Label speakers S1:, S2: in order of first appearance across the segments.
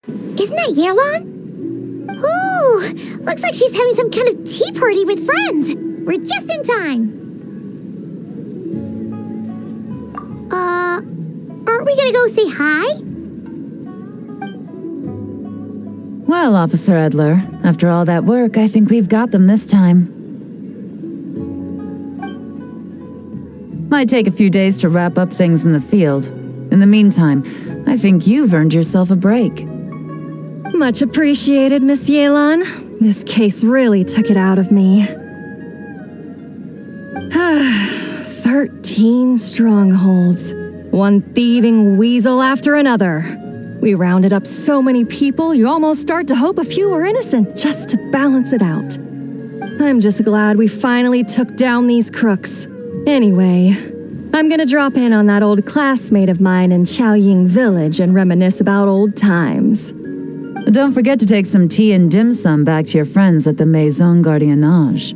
S1: Isn't that Yearlon? Ooh, looks like she's having some kind of tea party with friends. We're just in time. Aren't we gonna go say hi?
S2: Well, Officer Edler, after all that work, I think we've got them this time. Might take a few days to wrap up things in the field. In the meantime, I think you've earned yourself a break.
S3: Much appreciated, Miss Yearlon. This case really took it out of me. 13 strongholds. One thieving weasel after another. We rounded up so many people, you almost start to hope a few were innocent just to balance it out. I'm just glad we finally took down these crooks. Anyway, I'm gonna drop in on that old classmate of mine in Chaoying Village and reminisce about old times.
S2: Don't forget to take some tea and dim sum back to your friends at the Maison Gardiennage.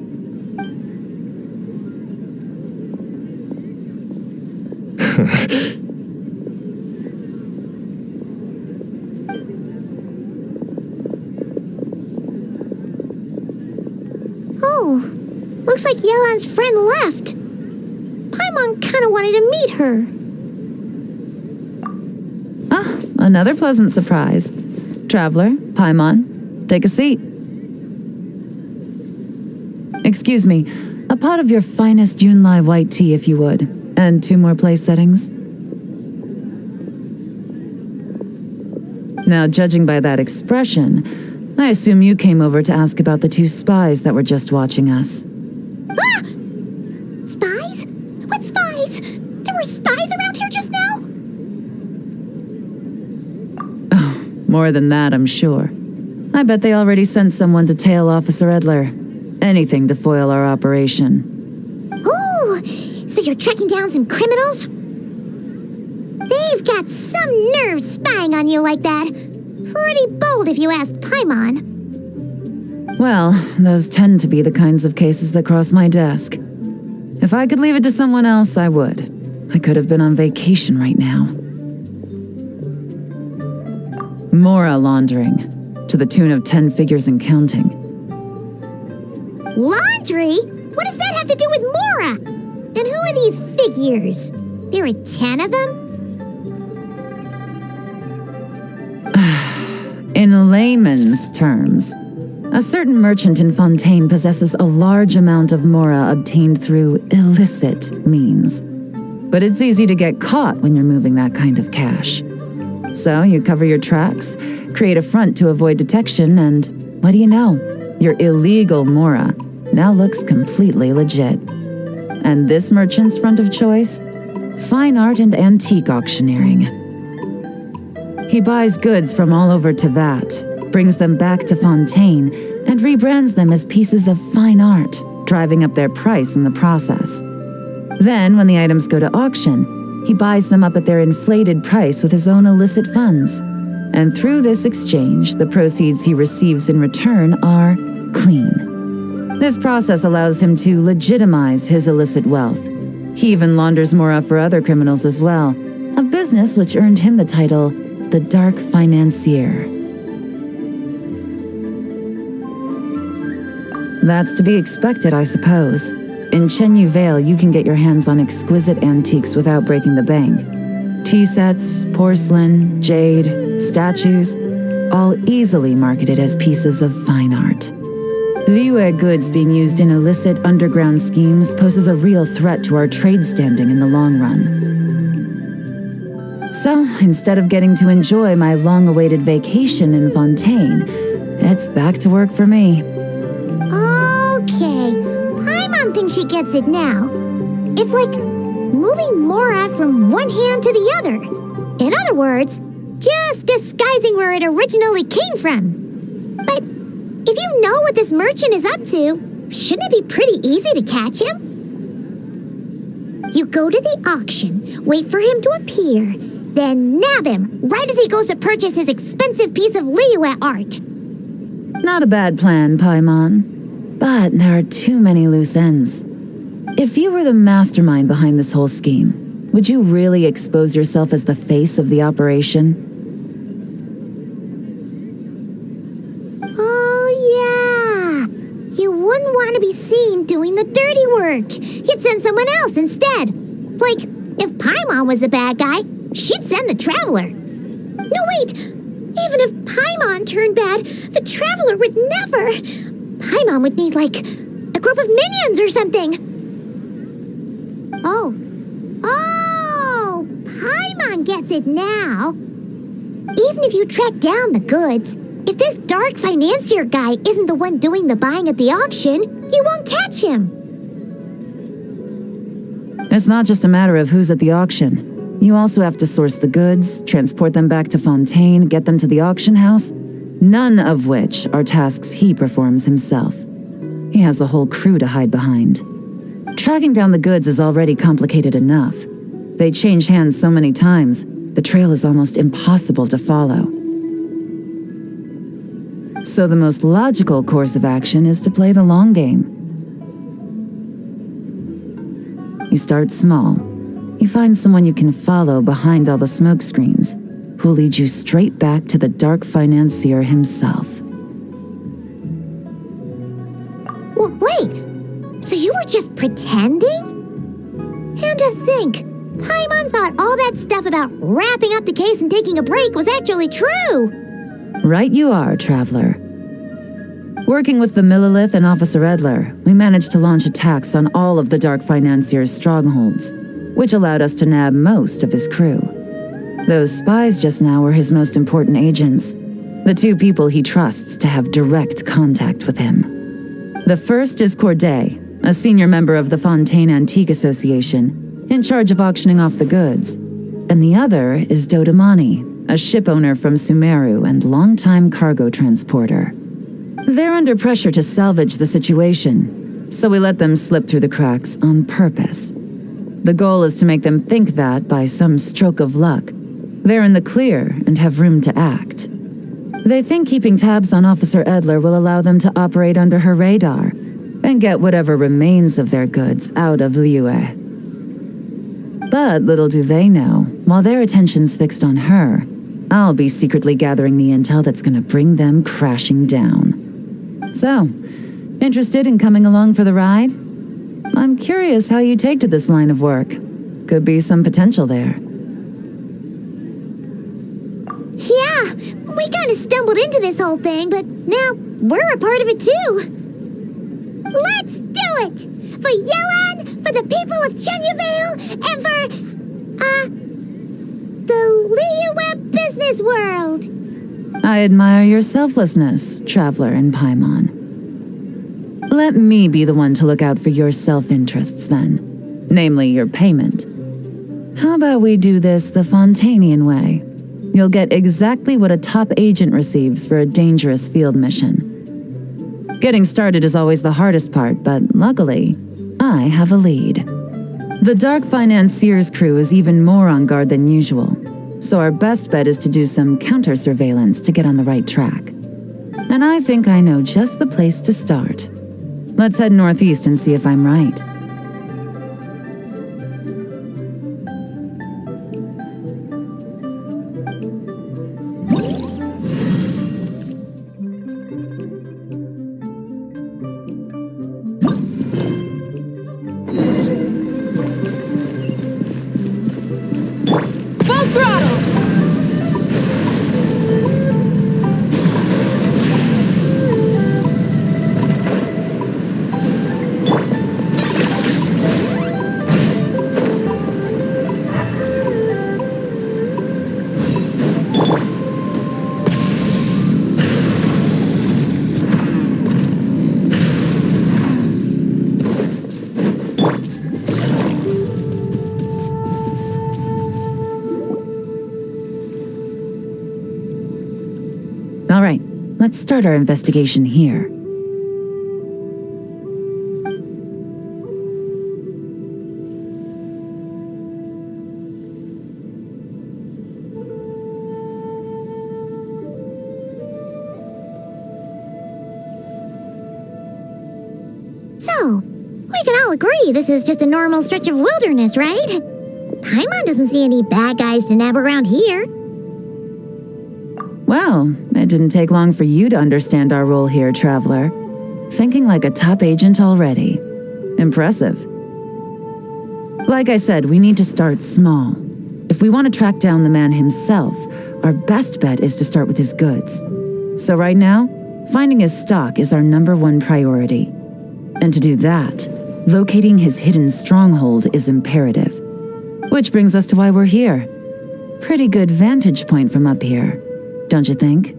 S1: Oh, looks like Yearlon's friend left. Paimon kinda wanted to meet her.
S2: Ah, another pleasant surprise. Traveler, Paimon, take a seat. Excuse me, a pot of your finest Yunlai white tea if you would, and 2 more place settings. Now, judging by that expression, I assume you came over to ask about the 2 spies that were just watching us.
S1: Ah! Spies? What spies? There were spies around here just now?
S2: Oh, more than that, I'm sure. I bet they already sent someone to tail Officer Edler. Anything to foil our operation.
S1: Oh, so you're tracking down some criminals? They've got some nerve spying on you like that. Pretty bold if you ask Paimon.
S2: Well, those tend to be the kinds of cases that cross my desk. If I could leave it to someone else, I would. I could have been on vacation right now. Mora laundering, to the tune of 10 figures and counting.
S1: Laundry? What does that have to do with Mora? And who are these figures? There are 10 of them?
S2: In layman's terms, a certain merchant in Fontaine possesses a large amount of Mora obtained through illicit means. But it's easy to get caught when you're moving that kind of cash. So you cover your tracks, create a front to avoid detection, and what do you know? Your illegal Mora now looks completely legit. And this merchant's front of choice? Fine art and antique auctioneering. He buys goods from all over Tevat, brings them back to Fontaine, and rebrands them as pieces of fine art, driving up their price in the process. Then, when the items go to auction, he buys them up at their inflated price with his own illicit funds. And through this exchange, the proceeds he receives in return are clean. This process allows him to legitimize his illicit wealth. He even launders Mora for other criminals as well, a business which earned him the title the Dark Financier. That's to be expected, I suppose. In Chenyu Vale, you can get your hands on exquisite antiques without breaking the bank. Tea sets, porcelain, jade, statues, all easily marketed as pieces of fine art. Liyue goods being used in illicit underground schemes poses a real threat to our trade standing in the long run. So, instead of getting to enjoy my long-awaited vacation in Fontaine, it's back to work for me.
S1: Okay, Paimon thinks she gets it now. It's like moving Mora from one hand to the other. In other words, just disguising where it originally came from. But if you know what this merchant is up to, shouldn't it be pretty easy to catch him? You go to the auction, wait for him to appear, then nab him right as he goes to purchase his expensive piece of Liyue art.
S2: Not a bad plan, Paimon. But there are too many loose ends. If you were the mastermind behind this whole scheme, would you really expose yourself as the face of the operation?
S1: wouldn't want to be seen doing the dirty work. He'd send someone else instead. Like, if Paimon was the bad guy, she'd send the Traveler. No, wait! Even if Paimon turned bad, the Traveler would never. Paimon would need, like, a group of minions or something. Oh, Paimon gets it now. Even if you track down the goods, if this dark financier guy isn't the one doing the buying at the auction, you won't catch him.
S2: It's not just a matter of who's at the auction. You also have to source the goods, transport them back to Fontaine, get them to the auction house, none of which are tasks he performs himself. He has a whole crew to hide behind. Tracking down the goods is already complicated enough. They change hands so many times, the trail is almost impossible to follow. So the most logical course of action is to play the long game. You start small. You find someone you can follow behind all the smoke screens, who'll lead you straight back to the dark financier himself.
S1: Wait, so you were just pretending? And to think, Paimon thought all that stuff about wrapping up the case and taking a break was actually true.
S2: Right you are, Traveler. Working with the Millilith and Officer Edler, we managed to launch attacks on all of the Dark Financier's strongholds, which allowed us to nab most of his crew. Those spies just now were his most important agents, the two people he trusts to have direct contact with him. The first is Corday, a senior member of the Fontaine Antique Association, in charge of auctioning off the goods, and the other is Dodamani, a ship owner from Sumeru and longtime cargo transporter. They're under pressure to salvage the situation, so we let them slip through the cracks on purpose. The goal is to make them think that, by some stroke of luck, they're in the clear and have room to act. They think keeping tabs on Officer Edler will allow them to operate under her radar and get whatever remains of their goods out of Liyue. But little do they know, while their attention's fixed on her, I'll be secretly gathering the intel that's gonna bring them crashing down. So, interested in coming along for the ride? I'm curious how you take to this line of work. Could be some potential there.
S1: Yeah, we kind of stumbled into this whole thing, but now we're a part of it too. Let's do it! For Yelan, for the people of Chenyavale, and for, the Liyue business world.
S2: I admire your selflessness, Traveler and Paimon. Let me be the one to look out for your self-interests then, namely your payment. How about we do this the Fontainian way? You'll get exactly what a top agent receives for a dangerous field mission. Getting started is always the hardest part, but luckily, I have a lead. The Dark Financier's crew is even more on guard than usual, so our best bet is to do some counter-surveillance to get on the right track. And I think I know just the place to start. Let's head northeast and see if I'm right. All right, let's start our investigation here.
S1: So, we can all agree this is just a normal stretch of wilderness, right? Paimon doesn't see any bad guys to nab around here.
S2: Well, it didn't take long for you to understand our role here, Traveler. thinking like a top agent already. Impressive. Like I said, we need to start small. If we want to track down the man himself, our best bet is to start with his goods. So right now, finding his stock is our #1 priority. And to do that, locating his hidden stronghold is imperative. Which brings us to why we're here. Pretty good vantage point from up here, don't you think?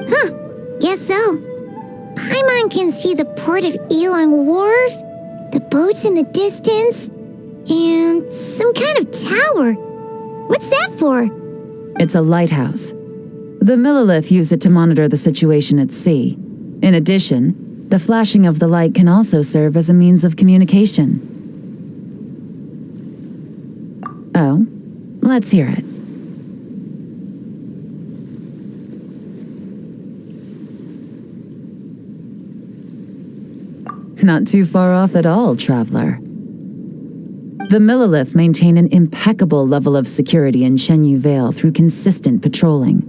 S1: Huh, guess so. Paimon can see the port of Elong Wharf, the boats in the distance, and some kind of tower. What's that for?
S2: It's a lighthouse. The Millilith use it to monitor the situation at sea. In addition, the flashing of the light can also serve as a means of communication. Oh, let's hear it. Not too far off at all, traveler. The Millilith maintain an impeccable level of security in Shenyu Vale through consistent patrolling.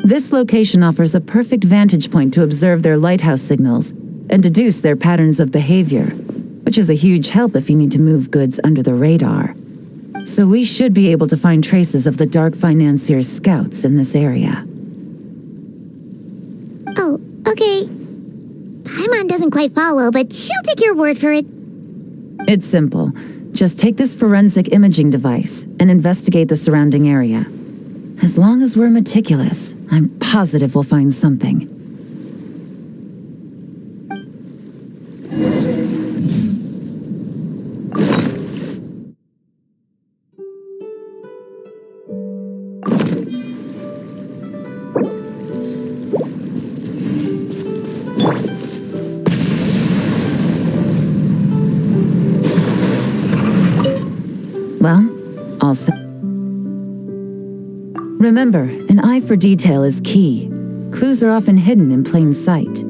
S2: This location offers a perfect vantage point to observe their lighthouse signals and deduce their patterns of behavior, which is a huge help if you need to move goods under the radar. So we should be able to find traces of the Dark Financier's scouts in this area.
S1: Oh, okay. Paimon doesn't quite follow, but she'll take your word for it.
S2: It's simple. Just take this forensic imaging device and investigate the surrounding area. As long as we're meticulous, I'm positive we'll find something. Well, all set. Remember, an eye for detail is key. Clues are often hidden in plain sight.